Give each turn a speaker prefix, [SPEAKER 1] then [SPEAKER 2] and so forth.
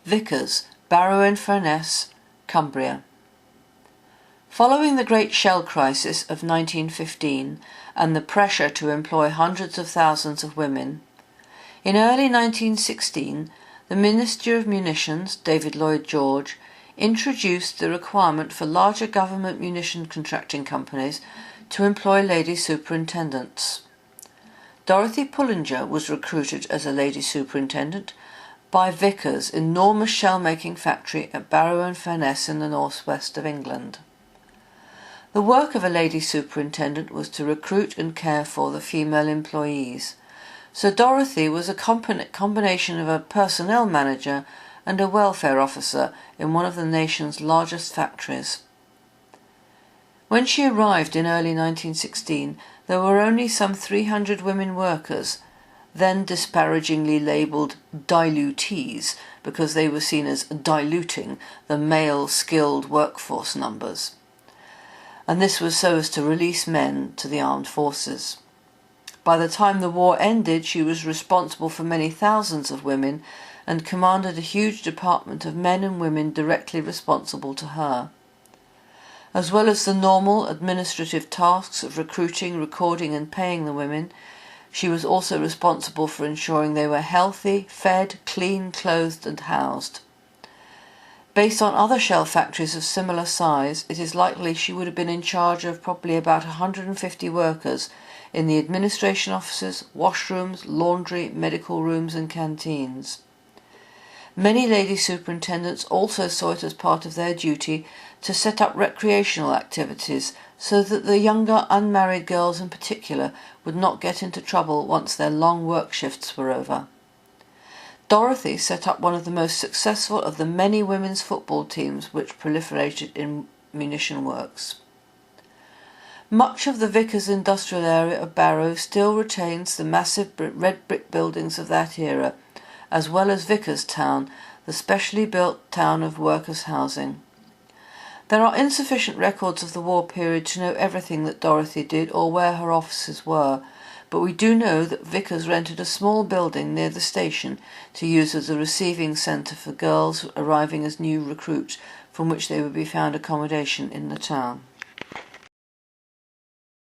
[SPEAKER 1] Vickers, Barrow in Furness, Cumbria. Following the Great Shell Crisis of 1915 and the pressure to employ hundreds of thousands of women, in early 1916 the Minister of Munitions, David Lloyd George, introduced the requirement for larger government munition contracting companies to employ lady superintendents. Dorothy Pullinger was recruited as a lady superintendent by Vickers' enormous shell-making factory at Barrow and Furness in the northwest of England. The work of a lady superintendent was to recruit and care for the female employees, so Dorothy was a combination of a personnel manager and a welfare officer in one of the nation's largest factories. When she arrived in early 1916, there were only some 300 women workers, then disparagingly labelled dilutees because they were seen as diluting the male skilled workforce numbers. And this was so as to release men to the armed forces. By the time the war ended, she was responsible for many thousands of women and commanded a huge department of men and women directly responsible to her. As well as the normal administrative tasks of recruiting, recording and paying the women, she was also responsible for ensuring they were healthy, fed, clean, clothed and housed. Based on other shell factories of similar size, it is likely she would have been in charge of probably about 150 workers in the administration offices, washrooms, laundry, medical rooms and canteens. Many lady superintendents also saw it as part of their duty to set up recreational activities so that the younger unmarried girls in particular would not get into trouble once their long work shifts were over. Dorothy set up one of the most successful of the many women's football teams which proliferated in munition works. Much of the Vickers industrial area of Barrow still retains the massive red brick buildings of that era, as well as Vickers Town, the specially built town of workers' housing. There are insufficient records of the war period to know everything that Dorothy did or where her offices were, but we do know that Vickers rented a small building near the station to use as a receiving centre for girls arriving as new recruits, from which they would be found accommodation in the town.